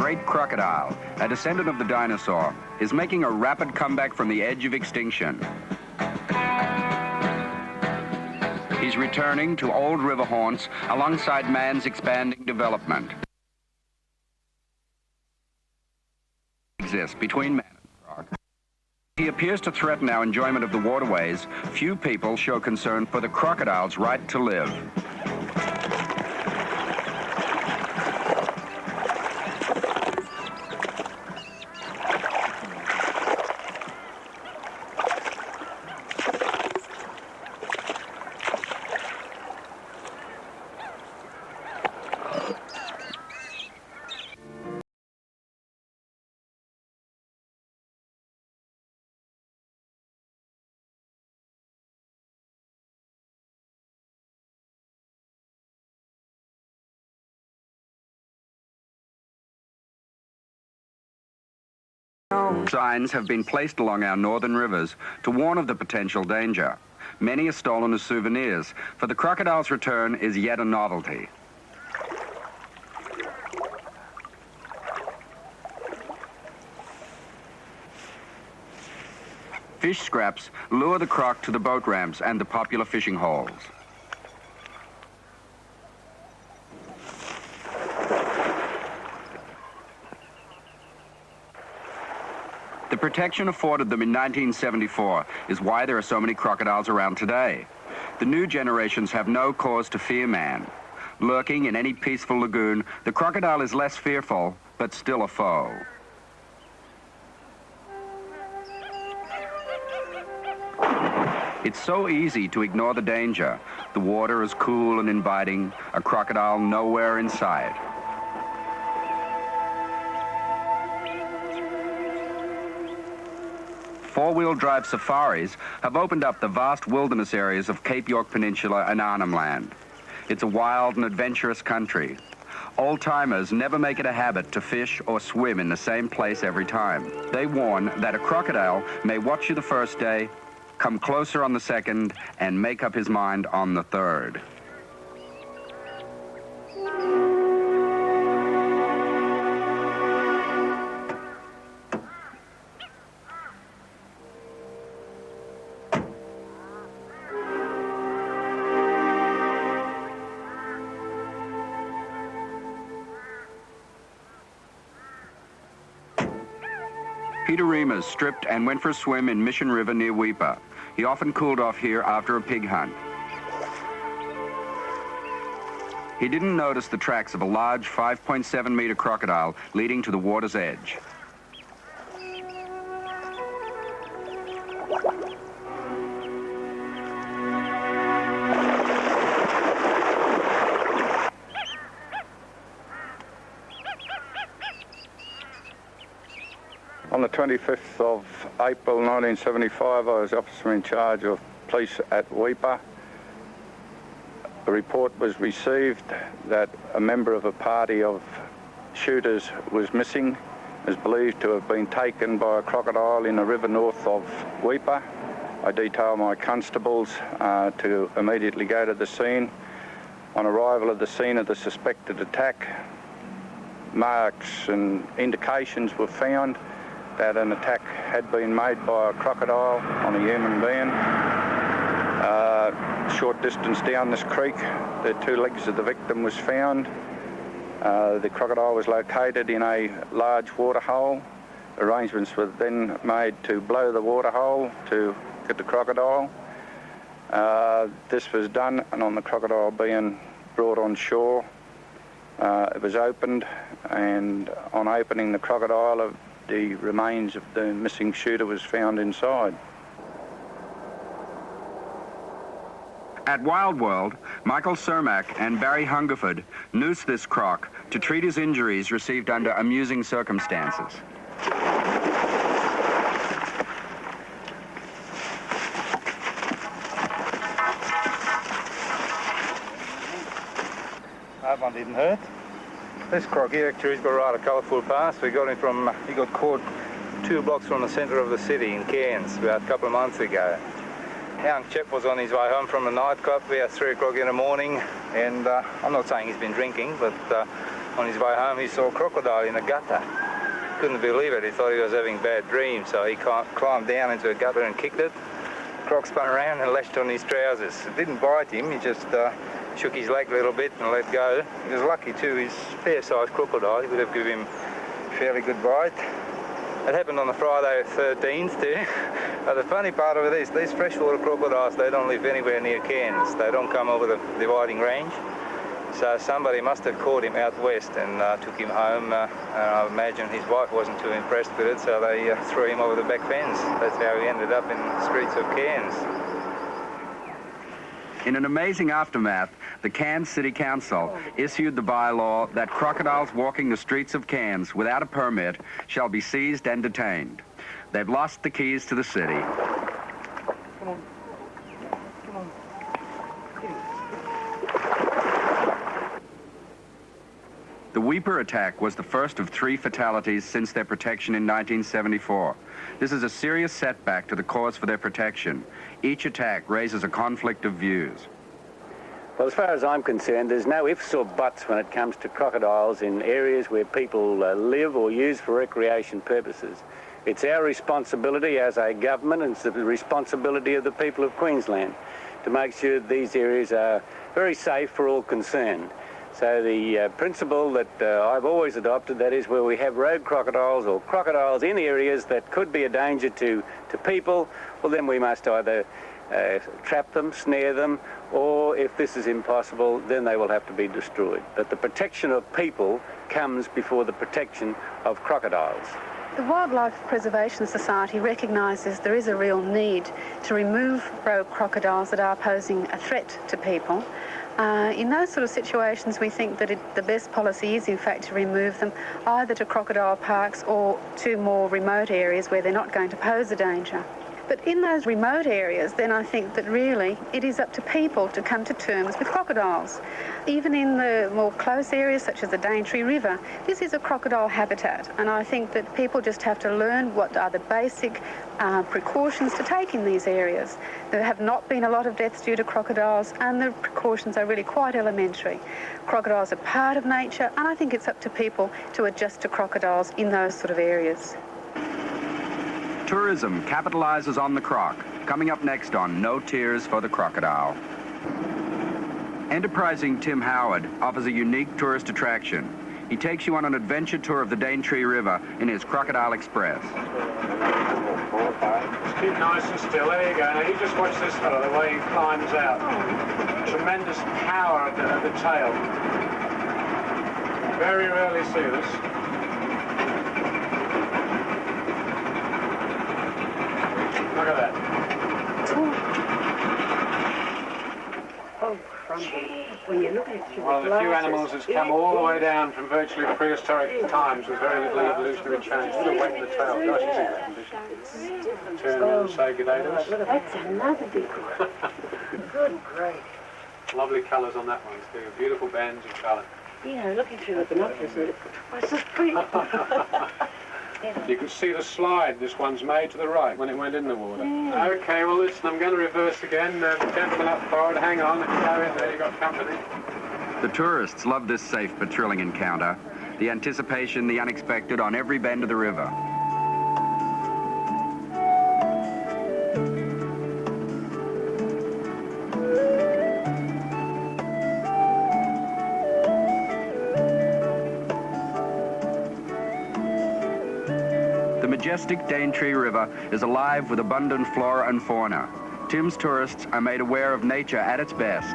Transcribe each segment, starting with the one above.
great crocodile, a descendant of the dinosaur, is making a rapid comeback from the edge of extinction. He's returning to old river haunts alongside man's expanding development. Exists between man and croc. He appears to threaten our enjoyment of the waterways. Few people show concern for the crocodile's right to live. Signs have been placed along our northern rivers to warn of the potential danger. Many are stolen as souvenirs, for the crocodile's return is yet a novelty. Fish scraps lure the croc to the boat ramps and the popular fishing holes. The protection afforded them in 1974 is why there are so many crocodiles around today. The new generations have no cause to fear man. Lurking in any peaceful lagoon, the crocodile is less fearful, but still a foe. It's so easy to ignore the danger. The water is cool and inviting, a crocodile nowhere in sight. Four-wheel drive safaris have opened up the vast wilderness areas of Cape York Peninsula and Arnhem Land. It's a wild and adventurous country. Old-timers never make it a habit to fish or swim in the same place every time. They warn that a crocodile may watch you the first day, come closer on the second, and make up his mind on the third. Peter Reimers stripped and went for a swim in Mission River near Weipa. He often cooled off here after a pig hunt. He didn't notice the tracks of a large 5.7-meter crocodile leading to the water's edge. On the 25th of April 1975, I was officer in charge of police at Weipa. A report was received that a member of a party of shooters was missing, is believed to have been taken by a crocodile in a river north of Weipa. I detailed my constables to immediately go to the scene. On arrival at the scene of the suspected attack, marks and indications were found that an attack had been made by a crocodile on a human being. Short distance down this creek, the two legs of the victim was found. The crocodile was located in a large waterhole. Arrangements were then made to blow the waterhole to get the crocodile. This was done, and on the crocodile being brought on shore, it was opened, and on opening the crocodile, the remains of the missing shooter was found inside. At Wild World, Michael Cermak and Barry Hungerford noosed this croc to treat his injuries received under amusing circumstances. That one didn't hurt. This croc here actually has got a rather colourful past. We got him from, he got caught 2 blocks from the centre of the city in Cairns about a couple of months ago. Young chap was on his way home from a nightclub about 3 o'clock in the morning, and I'm not saying he's been drinking, but On his way home, he saw a crocodile in a gutter. Couldn't believe it. He thought he was having bad dreams, so he climbed down into a gutter and kicked it. Croc spun around and lashed on his trousers. It didn't bite him. He just shook his leg a little bit and let go. He was lucky too. He's a fair-sized crocodile. He would have given him a fairly good bite. It happened on the Friday the 13th too. But the funny part of it is these freshwater crocodiles, they don't live anywhere near Cairns. They don't come over the dividing range. So somebody must have caught him out west and took him home. And I imagine his wife wasn't too impressed with it, so they threw him over the back fence. That's how he ended up in the streets of Cairns. In an amazing aftermath, the Cairns City Council issued the bylaw that crocodiles walking the streets of Cairns without a permit shall be seized and detained. They've lost the keys to the city. Come on. Come on. The Weeper attack was the first of 3 fatalities since their protection in 1974. This is a serious setback to the cause for their protection. Each attack raises a conflict of views. Well, as far as I'm concerned, there's no ifs or buts when it comes to crocodiles in areas where people live or use for recreation purposes. It's our responsibility as a government, and it's the responsibility of the people of Queensland to make sure that these areas are very safe for all concerned. So the principle that I've always adopted, that is where we have road crocodiles or crocodiles in areas that could be a danger to people, well then we must either trap them, snare them, or if this is impossible, then they will have to be destroyed. But the protection of people comes before the protection of crocodiles. The Wildlife Preservation Society recognises there is a real need to remove rogue crocodiles that are posing a threat to people. In those sort of situations, we think that the best policy is, in fact, to remove them either to crocodile parks or to more remote areas where they're not going to pose a danger. But in those remote areas, then I think that really it is up to people to come to terms with crocodiles. Even in the more close areas, such as the Daintree River, this is a crocodile habitat, and I think that people just have to learn what are the basic precautions to take in these areas. There have not been a lot of deaths due to crocodiles, and the precautions are really quite elementary. Crocodiles are part of nature, and I think it's up to people to adjust to crocodiles in those sort of areas. Tourism capitalizes on the croc. Coming up next on No Tears for the Crocodile. Enterprising Tim Howard offers a unique tourist attraction. He takes you on an adventure tour of the Daintree River in his Crocodile Express. Just keep nice and still. There you go. Now you just watch this fellow, the way he climbs out. Tremendous power of the tail. Very rarely see this. Look at that. When you look at it, One of the few animals that's come all the way down from virtually prehistoric times with very little evolutionary change. Look at the weight of the tail. Gosh, you see that condition. Turn around and say good day to us. That's another big one. Good grief. Lovely colours on that one too. Beautiful bands of colour. You know, looking through the binoculars, it was so pretty. You can see the slide this one's made to the right when it went in the water. Yeah. Okay, well listen, I'm going to reverse again. Gentlemen up forward, hang on. If you go in there, you've got company. The tourists love this safe but thrilling encounter. The anticipation, the unexpected on every bend of the river. The majestic Daintree River is alive with abundant flora and fauna. Tim's tourists are made aware of nature at its best.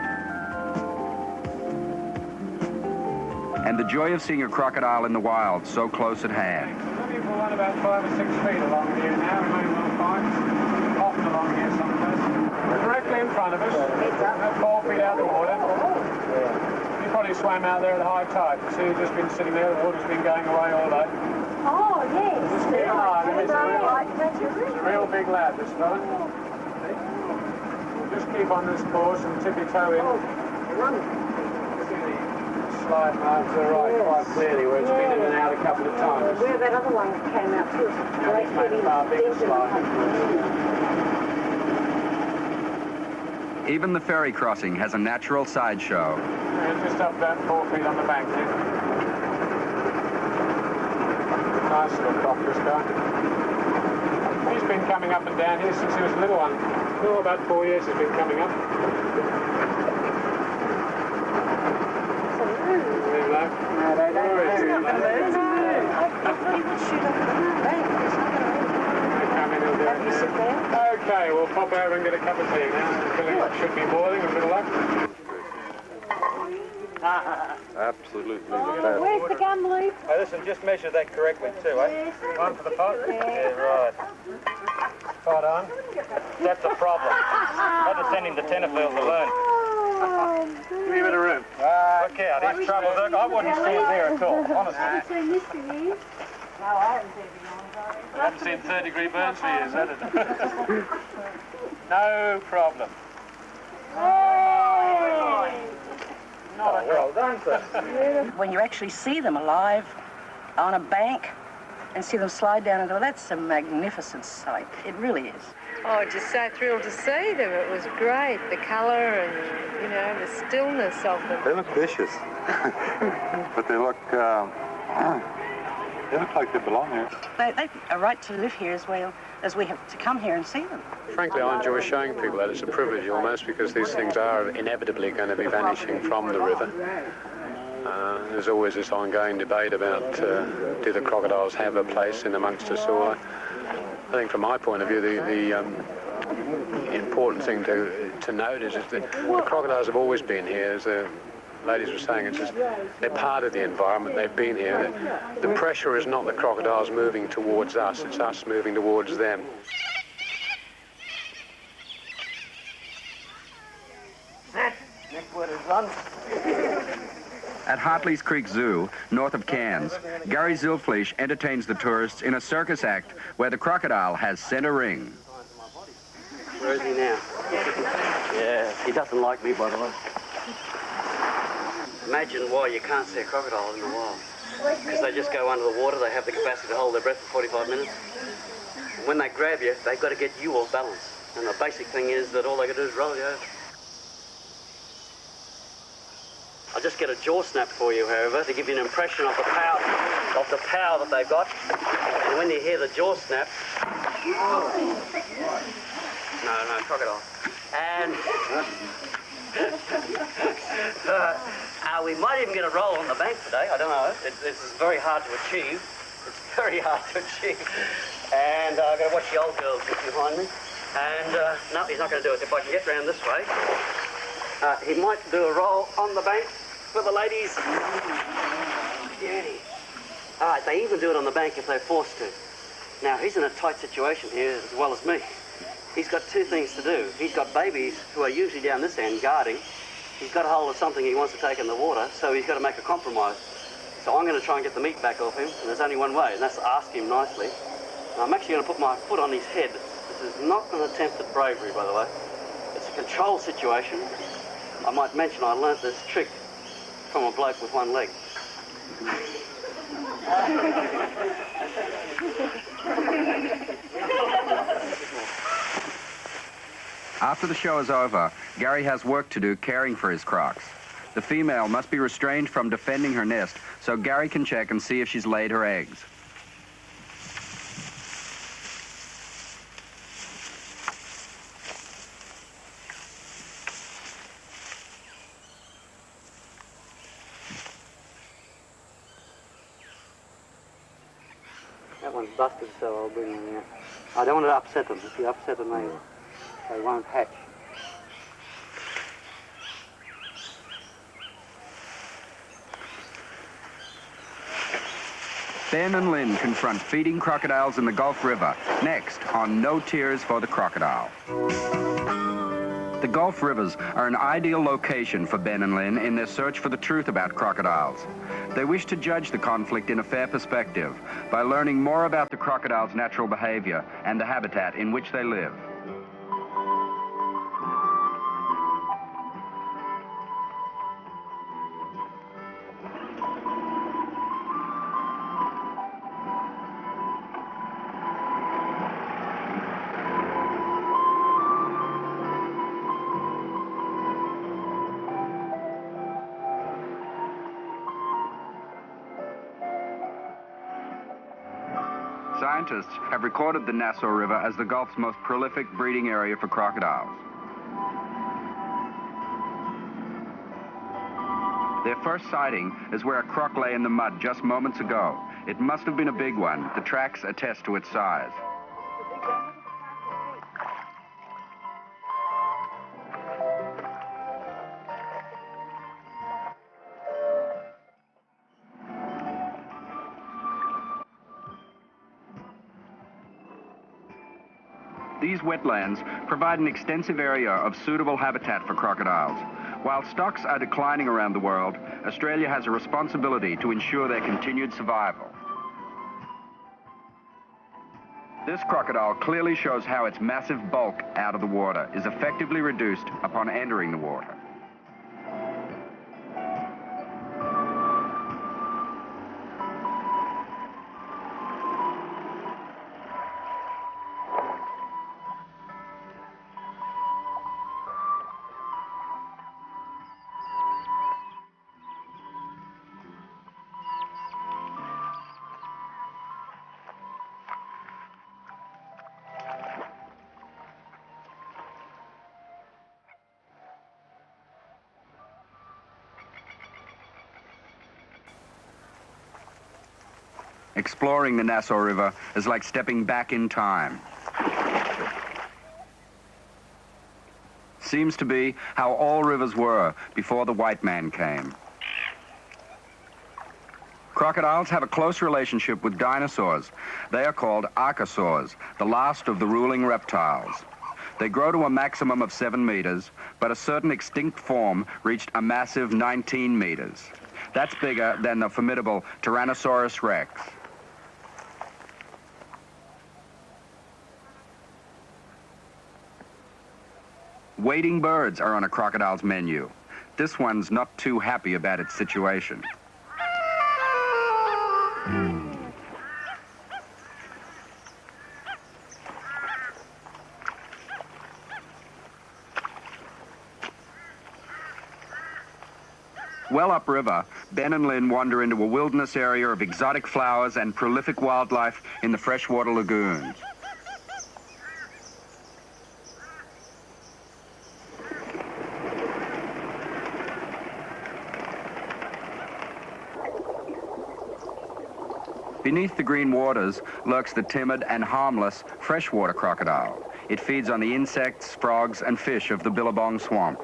And the joy of seeing a crocodile in the wild so close at hand. We've run about 5 or 6 feet along here now. We may well find often along here someplace. Directly in front of us, about 4 feet out of the water. You probably swam out there at high tide. See, you've just been sitting there, the water's been going away all day. Oh, yes. Just keep an eye on him. He's a real big lad, this fella. Just keep on this course and tip your toe in. See the slide marks to the right quite clearly where it's been in and out a couple of times. Where that other one came out too. Now he's made a far bigger slide. Even the ferry crossing has a natural sideshow. Just up about 4 feet on the bank here. Nice little crop, this guy. He's been coming up and down here since he was a little one. Oh, about 4 years he's been coming up. Hello. No, they don't. It's not going to move. I thought he would shoot up at the bank. It's not going to move. Come in, he'll do it. You sit there. Okay, we'll pop over and get a cup of tea now. It should be boiling with a bit of luck. Absolutely. Where's the gum loop? Hey, listen, just measure that correctly too, eh? One for the pot? Yeah, right. Pot on. That's a problem. I had to send him to Tenterfield to learn. Give me a bit of room. Look out, he's trouble. Look, I wouldn't stand there at all, honestly. I haven't seen 30-degree burns for years, have it? No problem. Well done, sir. When you actually see them alive on a bank and see them slide down into it, that's a magnificent sight. It really is. Oh, just so thrilled to see them. It was great. The colour and, you know, the stillness of them. They look vicious, but they look like they belong here. They have a right to live here as well as we have to come here and see them. Frankly, I enjoy showing people that. It's a privilege almost, because these things are inevitably going to be vanishing from the river. There's always this ongoing debate about do the crocodiles have a place in amongst us all. I think from my point of view, the important thing to note is that the crocodiles have always been here. As the ladies were saying, it's just, they're part of the environment. They've been here. The pressure is not the crocodiles moving towards us, it's us moving towards them. Next word is run. At Hartley's Creek Zoo, north of Cairns, Gary Zilfleisch entertains the tourists in a circus act where the crocodile has center ring. Where is he now? Yeah, he doesn't like me, by the way. Imagine why you can't see a crocodile in the wild. Because they just go under the water, they have the capacity to hold their breath for 45 minutes. And when they grab you, they've got to get you off balance. And the basic thing is that all they got to do is roll you over. I'll just get a jaw snap for you, however, to give you an impression of the power that they've got. And when you hear the jaw snap, no, crocodile. And we might even get a roll on the bank today. I don't know. This is very hard to achieve. It's very hard to achieve. And I've got to watch the old girls just behind me. And no, he's not going to do it. If I can get round this way, he might do a roll on the bank for the ladies. Beauty. All right, they even do it on the bank if they're forced to. Now, he's in a tight situation here as well as me. He's got two things to do. He's got babies who are usually down this end guarding. He's got a hold of something he wants to take in the water, so he's got to make a compromise. So I'm going to try and get the meat back off him, and there's only one way, and that's to ask him nicely. And I'm actually going to put my foot on his head. This is not an attempt at bravery, by the way. It's a control situation. I might mention I learnt this trick from a bloke with one leg. After the show is over, Gary has work to do caring for his crocs. The female must be restrained from defending her nest so Gary can check and see if she's laid her eggs. That one's busted, so I'll bring them out. I don't want to upset them. If you upset them, they won't hatch. Ben and Lynn confront feeding crocodiles in the Gulf River, next on No Tears for the Crocodile. The Gulf Rivers are an ideal location for Ben and Lynn in their search for the truth about crocodiles. They wish to judge the conflict in a fair perspective by learning more about the crocodile's natural behavior and the habitat in which they live. Scientists have recorded the Nassau River as the Gulf's most prolific breeding area for crocodiles. Their first sighting is where a croc lay in the mud just moments ago. It must have been a big one. The tracks attest to its size. These wetlands provide an extensive area of suitable habitat for crocodiles. While stocks are declining around the world, Australia has a responsibility to ensure their continued survival. This crocodile clearly shows how its massive bulk out of the water is effectively reduced upon entering the water. Exploring the Nassau River is like stepping back in time. Seems to be how all rivers were before the white man came. Crocodiles have a close relationship with dinosaurs. They are called archosaurs, the last of the ruling reptiles. They grow to a maximum of 7 meters, but a certain extinct form reached a massive 19 meters. That's bigger than the formidable Tyrannosaurus rex. Wading birds are on a crocodile's menu. This one's not too happy about its situation. Well upriver, Ben and Lynn wander into a wilderness area of exotic flowers and prolific wildlife in the freshwater lagoons. Beneath the green waters lurks the timid and harmless freshwater crocodile. It feeds on the insects, frogs, and fish of the Billabong swamp.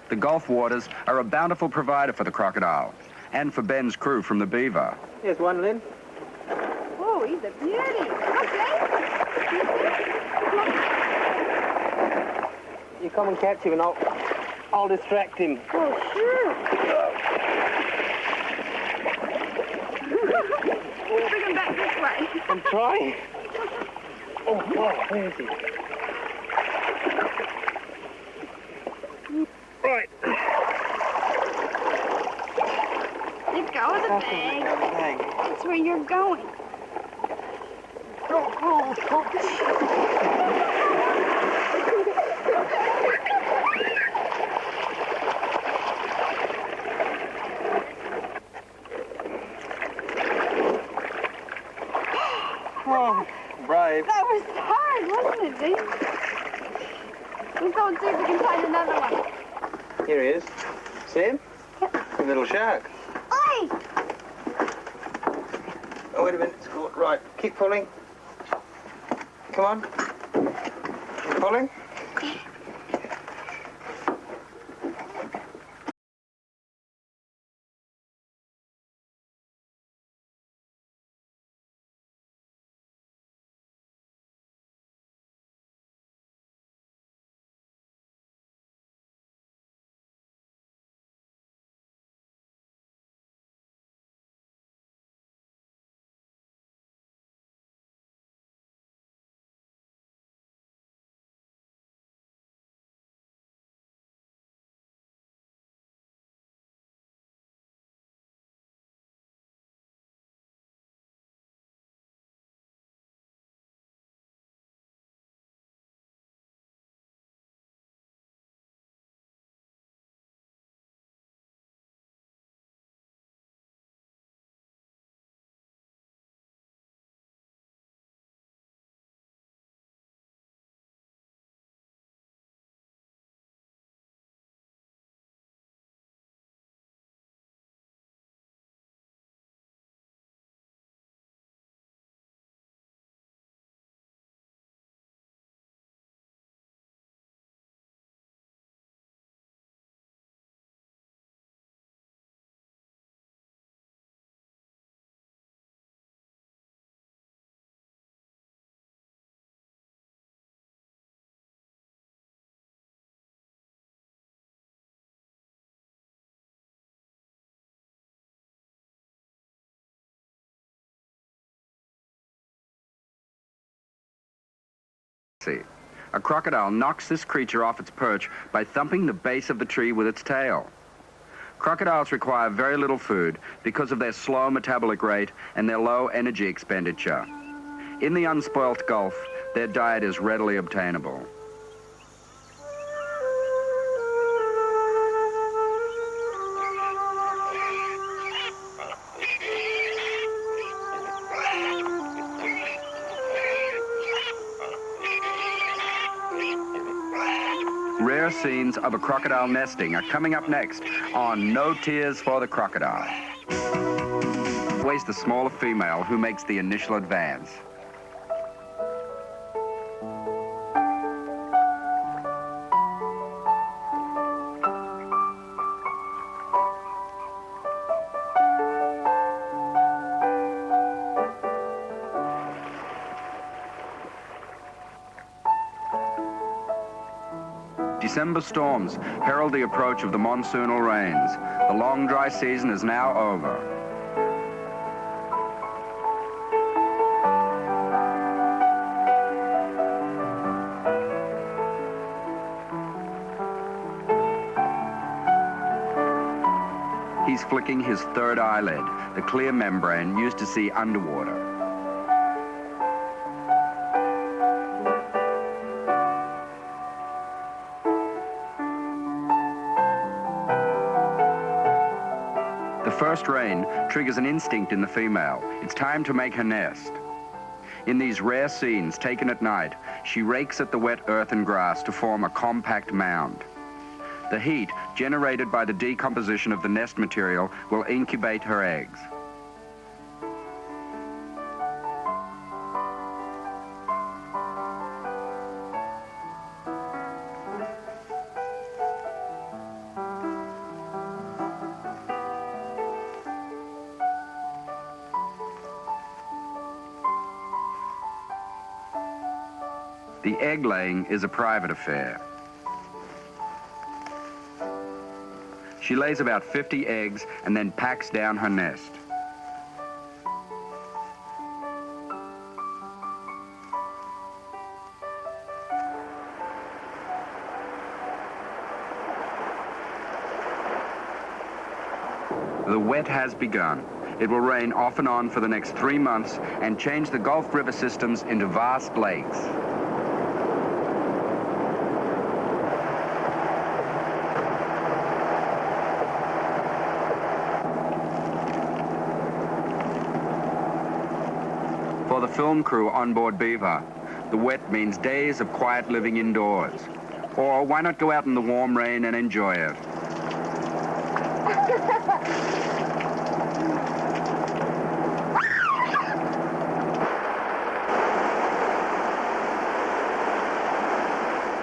The Gulf waters are a bountiful provider for the crocodile and for Ben's crew from the Beaver. Here's one, Lynn. Oh, he's a beauty. Okay. You come and catch him and I'll distract him. Oh, sure. Bring him back this way. I'm trying. Oh, wow, where is he? Right. Let go of the bag. That's where you're going. Oh, brave. That was hard, wasn't it, Dean? Let's go and see if we can find another one. Here he is. See him? A little shark. Oi! Oh, wait a minute. It's caught. Right. Keep pulling. Come on. Keep pulling. A crocodile knocks this creature off its perch by thumping the base of the tree with its tail. Crocodiles require very little food because of their slow metabolic rate and their low energy expenditure. In the unspoilt Gulf, their diet is readily obtainable. Rare scenes of a crocodile nesting are coming up next on No Tears for the Crocodile. Always the smaller female who makes the initial advance. December storms herald the approach of the monsoonal rains. The long dry season is now over. He's flicking his third eyelid, the clear membrane used to see underwater. The first rain triggers an instinct in the female. It's time to make her nest. In these rare scenes taken at night, she rakes at the wet earth and grass to form a compact mound. The heat generated by the decomposition of the nest material will incubate her eggs. The egg laying is a private affair. She lays about 50 eggs and then packs down her nest. The wet has begun. It will rain off and on for the next 3 months and change the Gulf River systems into vast lakes. For the film crew on board Beaver, the wet means days of quiet living indoors. Or why not go out in the warm rain and enjoy it?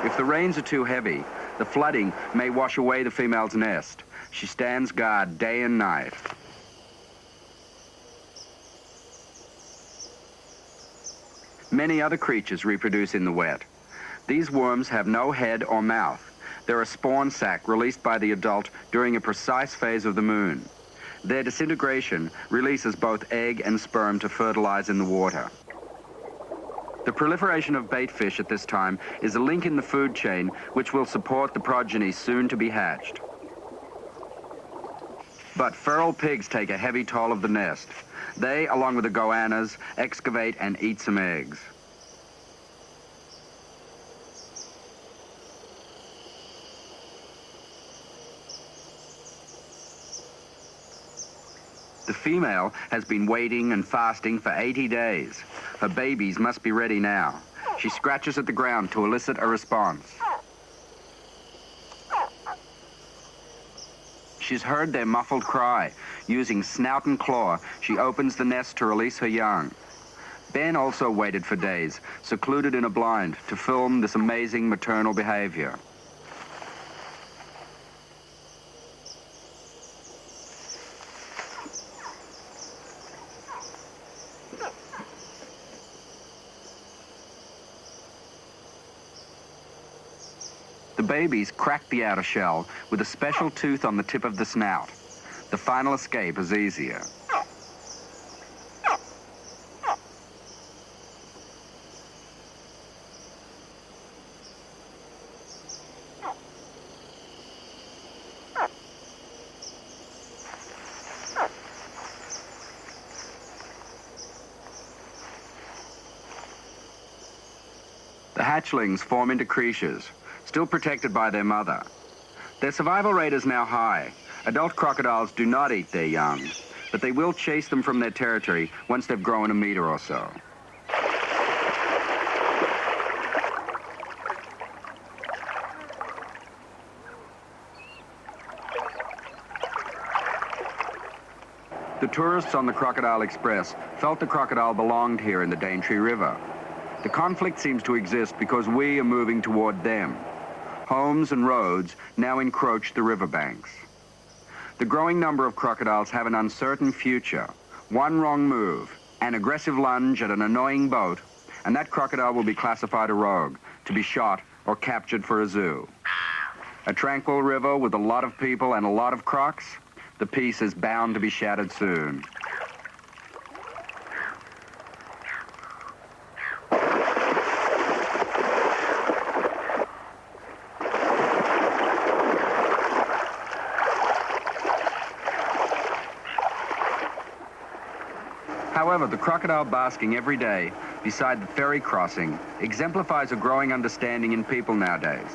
If the rains are too heavy, the flooding may wash away the female's nest. She stands guard day and night. Many other creatures reproduce in the wet. These worms have no head or mouth. They're a spawn sac released by the adult during a precise phase of the moon. Their disintegration releases both egg and sperm to fertilize in the water. The proliferation of bait fish at this time is a link in the food chain which will support the progeny soon to be hatched. But feral pigs take a heavy toll of the nest. They, along with the goannas, excavate and eat some eggs. The female has been waiting and fasting for 80 days. Her babies must be ready now. She scratches at the ground to elicit a response. She's heard their muffled cry. Using snout and claw, she opens the nest to release her young. Ben also waited for days, secluded in a blind, to film this amazing maternal behavior. The babies crack the outer shell with a special tooth on the tip of the snout. The final escape is easier. hatchlings form into creches, still protected by their mother. Their survival rate is now high. Adult crocodiles do not eat their young, but they will chase them from their territory once they've grown a meter or so. The tourists on the Crocodile Express felt the crocodile belonged here in the Daintree River. The conflict seems to exist because we are moving toward them. Homes and roads now encroach the riverbanks. The growing number of crocodiles have an uncertain future. One wrong move, an aggressive lunge at an annoying boat, and that crocodile will be classified a rogue, to be shot or captured for a zoo. A tranquil river with a lot of people and a lot of crocs, the peace is bound to be shattered soon. However, the crocodile basking every day beside the ferry crossing exemplifies a growing understanding in people nowadays.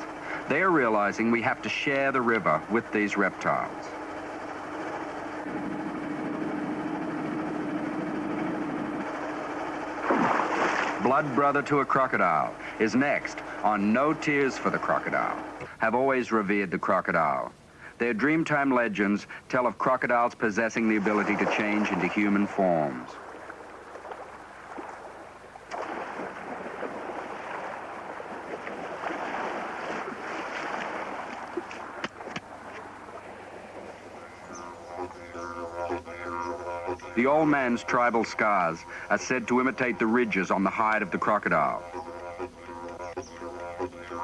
They are realizing we have to share the river with these reptiles. Blood brother to a crocodile is next on No Tears for the Crocodile. Have always revered the crocodile. Their Dreamtime legends tell of crocodiles possessing the ability to change into human forms. The old man's tribal scars are said to imitate the ridges on the hide of the crocodile.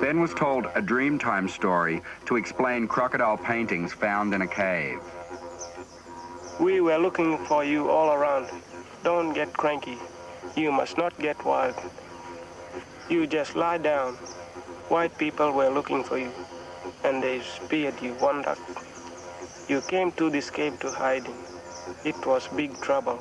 Ben was told a Dreamtime story to explain crocodile paintings found in a cave. We were looking for you all around. Don't get cranky. You must not get wild. You just lie down. White people were looking for you, and they speared you one duck. You came to this cave to hide in. It was big trouble.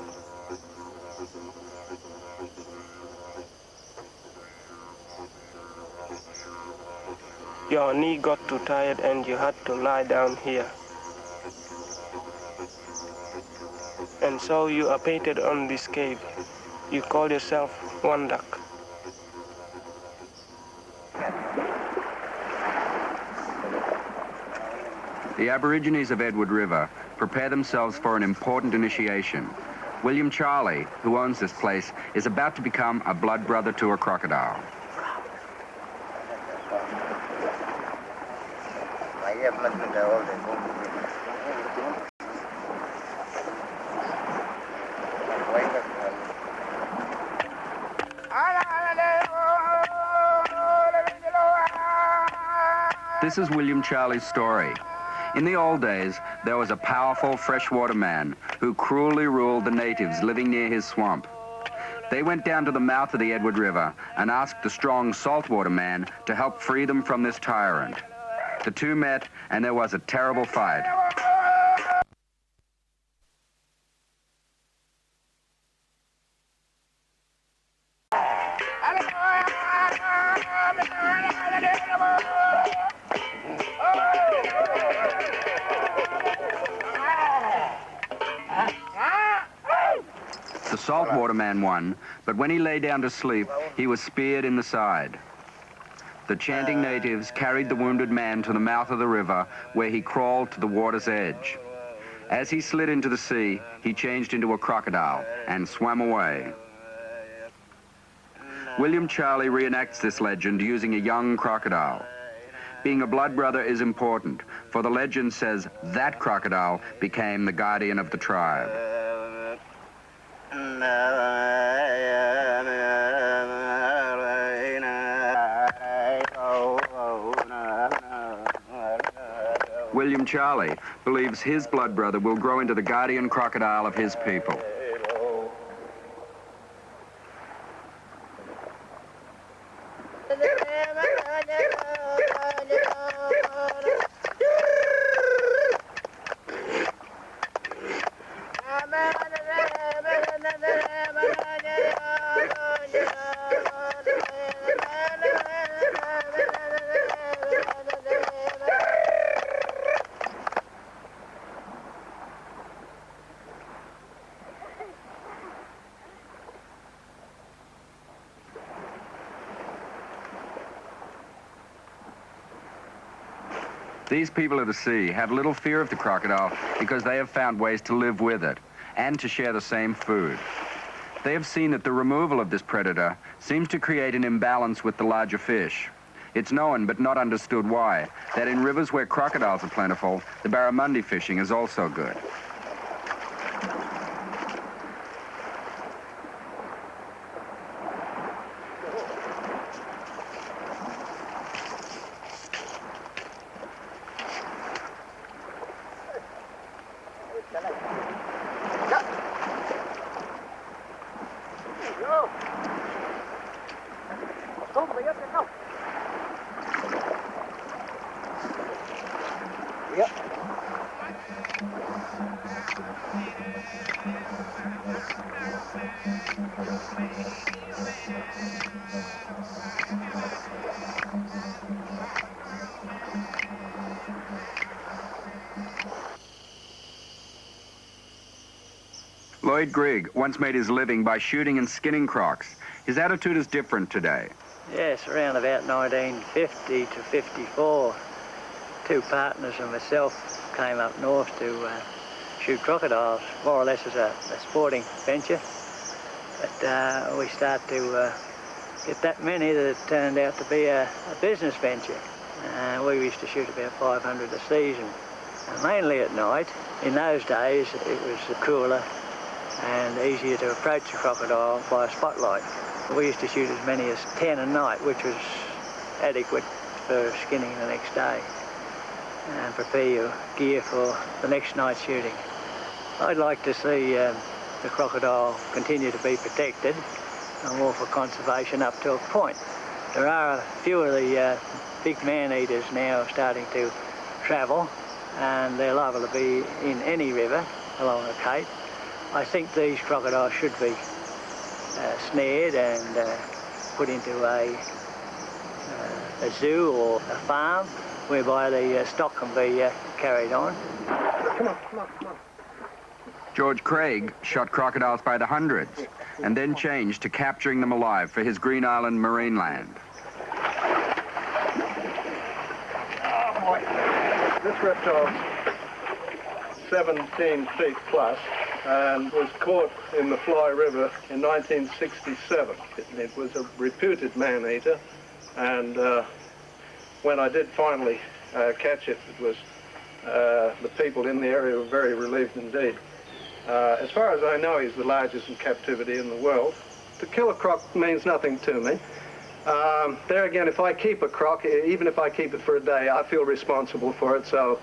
Your knee got too tired and you had to lie down here. And so you are painted on this cave. You call yourself One Duck. The Aborigines of Edward River prepare themselves for an important initiation. William Charlie, who owns this place, is about to become a blood brother to a crocodile. This is William Charlie's story. In the old days, there was a powerful freshwater man who cruelly ruled the natives living near his swamp. They went down to the mouth of the Edward River and asked the strong saltwater man to help free them from this tyrant. The two met, and there was a terrible fight. The saltwater man won, but when he lay down to sleep, he was speared in the side. The chanting natives carried the wounded man to the mouth of the river, where he crawled to the water's edge. As he slid into the sea, he changed into a crocodile and swam away. William Charlie reenacts this legend using a young crocodile. Being a blood brother is important, for the legend says that crocodile became the guardian of the tribe. William Charlie believes his blood brother will grow into the guardian crocodile of his people. These people of the sea have little fear of the crocodile because they have found ways to live with it and to share the same food. They have seen that the removal of this predator seems to create an imbalance with the larger fish. It's known, but not understood why, that in rivers where crocodiles are plentiful, the barramundi fishing is also good. Lloyd Grigg once made his living by shooting and skinning crocs. His attitude is different today. Yes, around about 1950 to 54, two partners and myself came up north to shoot crocodiles, more or less as a sporting venture. But we started to get that many that it turned out to be a business venture. We used to shoot about 500 a season, mainly at night. In those days, it was cooler and easier to approach a crocodile by a spotlight. We used to shoot as many as 10 a night, which was adequate for skinning the next day and prepare your gear for the next night's shooting. I'd like to see the crocodile continue to be protected. I'm all for conservation up to a point. There are a few of the big man-eaters now starting to travel, and they're liable to be in any river along the Cape. I think these crocodiles should be snared and put into a zoo or a farm whereby the stock can be carried on. Come on, come on, come on. George Craig shot crocodiles by the hundreds and then changed to capturing them alive for his Green Island marine land. Oh boy. This reptile's 17 feet plus and was caught in the Fly River in 1967. It was a reputed man-eater, and when I did finally catch it, it was the people in the area were very relieved indeed. As far as I know, he's the largest in captivity in the world. To kill a croc means nothing to me. There again, if I keep a croc, even if I keep it for a day, I feel responsible for it, so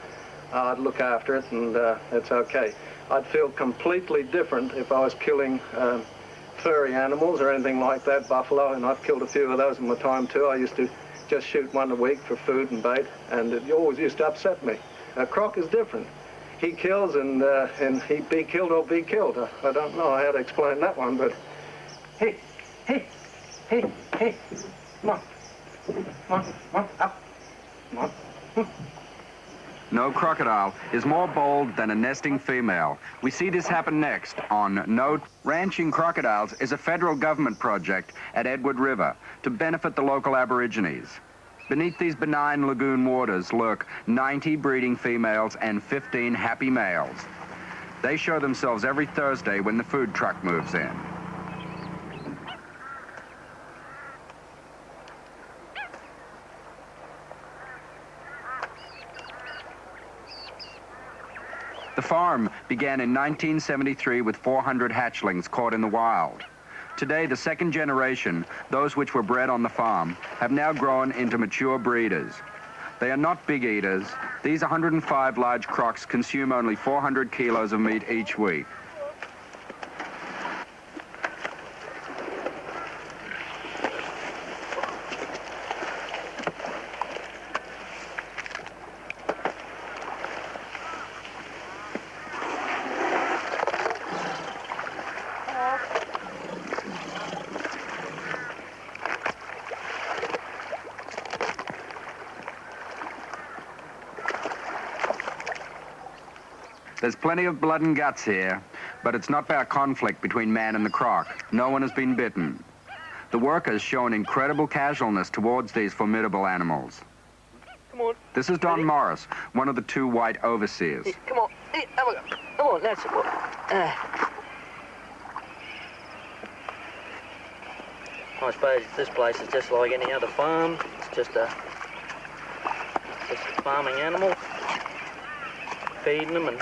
I'd look after it, and it's okay. I'd feel completely different if I was killing furry animals or anything like that, buffalo, and I've killed a few of those in my time too. I used to just shoot one a week for food and bait, and it always used to upset me. A croc is different. He kills and he be killed or be killed. I don't know how to explain that one, but hey, hey, hey, hey, come on, come on, come on, up, come on. No crocodile is more bold than a nesting female. We see this happen next on No. Ranching crocodiles is a federal government project at Edward River to benefit the local Aborigines. Beneath these benign lagoon waters lurk 90 breeding females and 15 happy males. They show themselves every Thursday when the food truck moves in. The farm began in 1973 with 400 hatchlings caught in the wild. Today, the second generation, those which were bred on the farm, have now grown into mature breeders. They are not big eaters. These 105 large crocs consume only 400 kilos of meat each week. There's plenty of blood and guts here, but it's not about conflict between man and the croc. No one has been bitten. The workers show an incredible casualness towards these formidable animals. Come on. This is Don Morris, one of the two white overseers. Come on. Have a go. Come on, that's it. I suppose this place is just like any other farm. It's just farming animals, feeding them and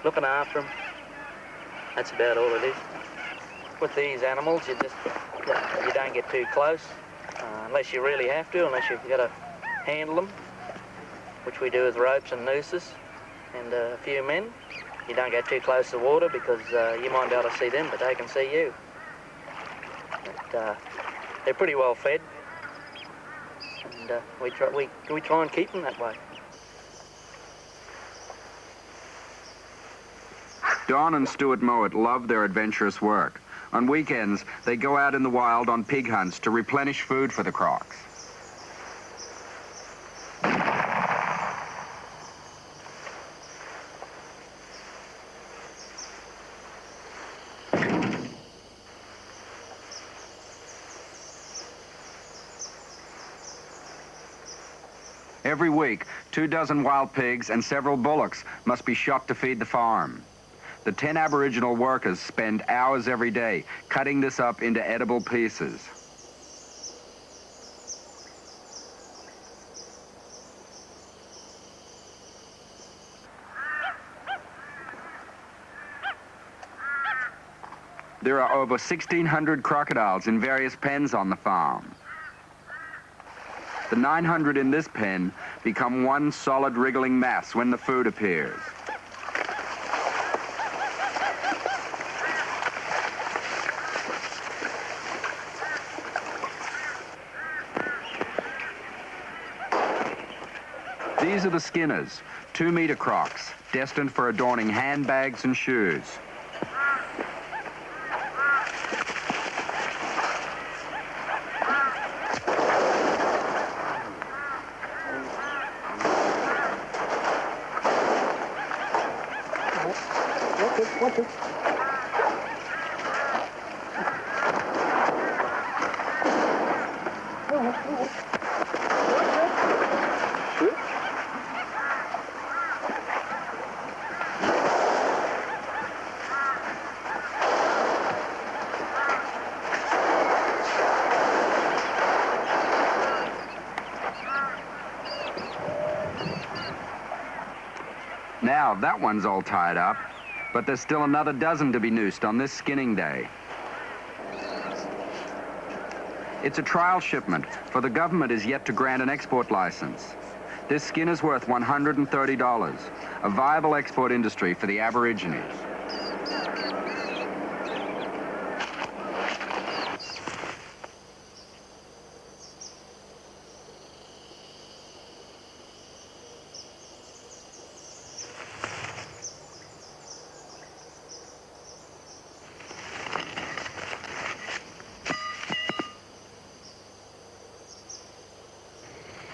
looking after them. That's about all it is. With these animals, you don't get too close, unless you really have to, unless you've got to handle them, which we do with ropes and nooses and a few men. You don't get too close to the water because you might be able to see them, but they can see you. But, they're pretty well fed, and we try and keep them that way. Don and Stuart Mowat love their adventurous work. On weekends, they go out in the wild on pig hunts to replenish food for the crocs. Every week, 24 wild pigs and several bullocks must be shot to feed the farm. The 10 Aboriginal workers spend hours every day cutting this up into edible pieces. There are over 1,600 crocodiles in various pens on the farm. The 900 in this pen become one solid wriggling mass when the food appears. These are the skinners, 2-meter crocs, destined for adorning handbags and shoes. Now, that one's all tied up, but there's still another dozen to be noosed on this skinning day. It's a trial shipment, for the government is yet to grant an export license. This skin is worth $130, a viable export industry for the Aborigines.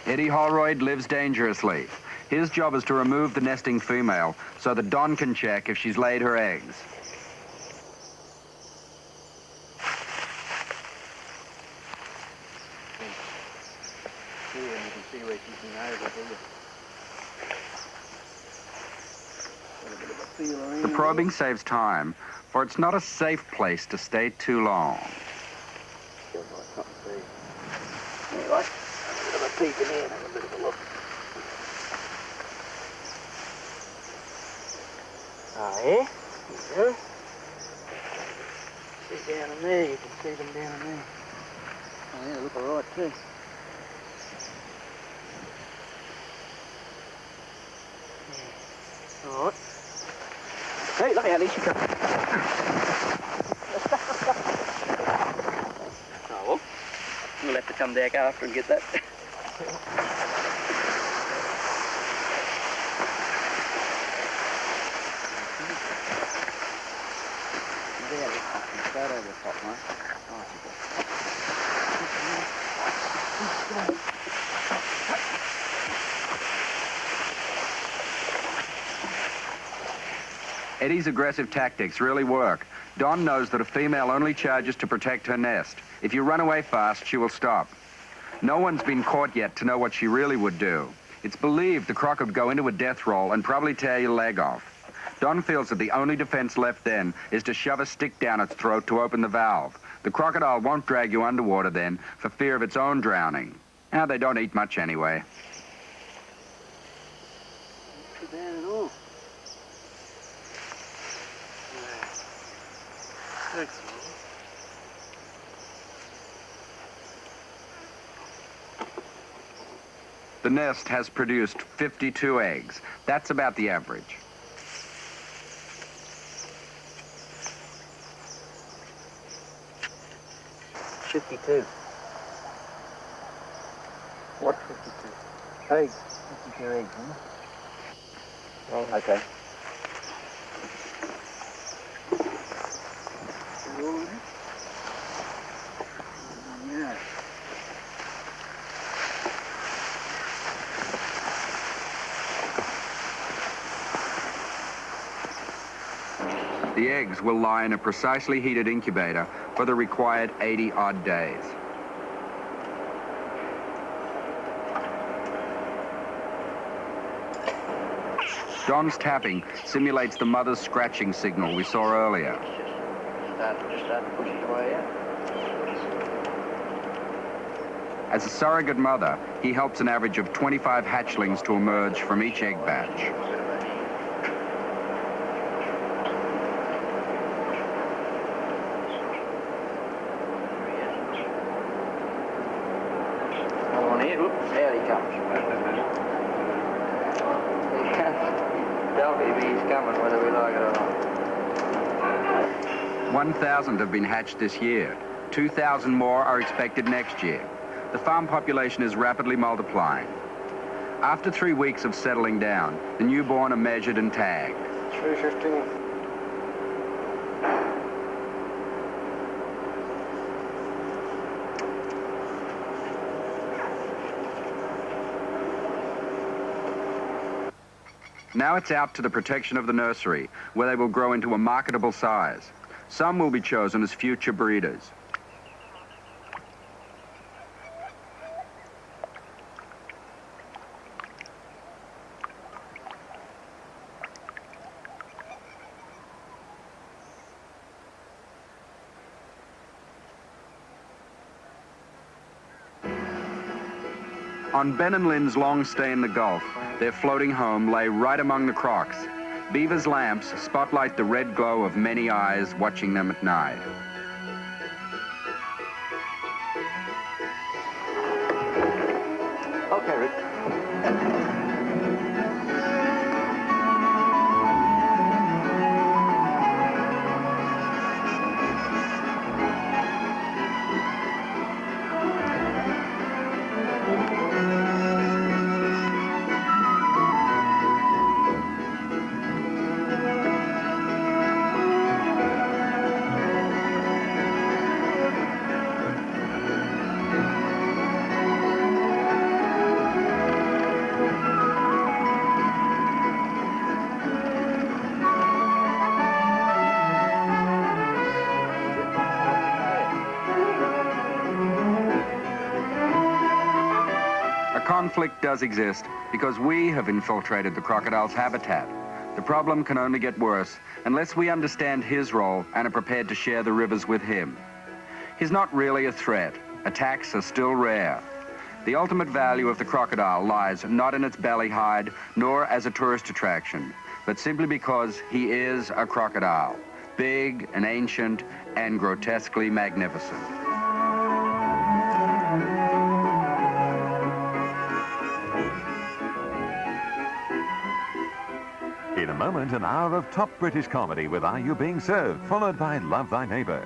Eddie Holroyd lives dangerously. His job is to remove the nesting female so that Don can check if she's laid her eggs. Here, you can see where she's been over here. The probing saves time, for it's not a safe place to stay too long. Anyway, I'm going to peek in here and have a bit of a look. Oh, yeah? There you go. See down in there, you can see them down in there. Oh, yeah, they look all right, too. Yeah. All right. Hey, look out, there she comes. Oh, well, we'll have to come back after and get that. Eddie's aggressive tactics really work. Don knows that a female only charges to protect her nest. If you run away fast, she will stop. No one's been caught yet to know what she really would do. It's believed the croc would go into a death roll and probably tear your leg off. Don feels that the only defense left then is to shove a stick down its throat to open the valve. The crocodile won't drag you underwater then for fear of its own drowning. Now, they don't eat much anyway. Not too bad at all. Excellent. The nest has produced 52 eggs. That's about the average. What 52? Eggs. 52 eggs, huh? Oh, okay. Yeah. The eggs will lie in a precisely heated incubator for the required 80-odd days. Don's tapping simulates the mother's scratching signal we saw earlier. Start pushing away out. As a surrogate mother, he helps an average of 25 hatchlings to emerge from each egg batch. Come on here. Oops, there he comes. He's coming whether we like it or not. 1,000 have been hatched this year. 2,000 more are expected next year. The farm population is rapidly multiplying. After 3 weeks of settling down, the newborn are measured and tagged. 315. Now it's out to the protection of the nursery, where they will grow into a marketable size. Some will be chosen as future breeders. On Ben and Lynn's long stay in the Gulf, their floating home lay right among the crocs. Beaver's lamps spotlight the red glow of many eyes watching them at night. Okay, Rick. Conflict does exist because we have infiltrated the crocodile's habitat. The problem can only get worse unless we understand his role and are prepared to share the rivers with him. He's not really a threat. Attacks are still rare. The ultimate value of the crocodile lies not in its belly hide nor as a tourist attraction, but simply because he is a crocodile, big and ancient and grotesquely magnificent. In a moment, an hour of top British comedy with Are You Being Served, followed by Love Thy Neighbour.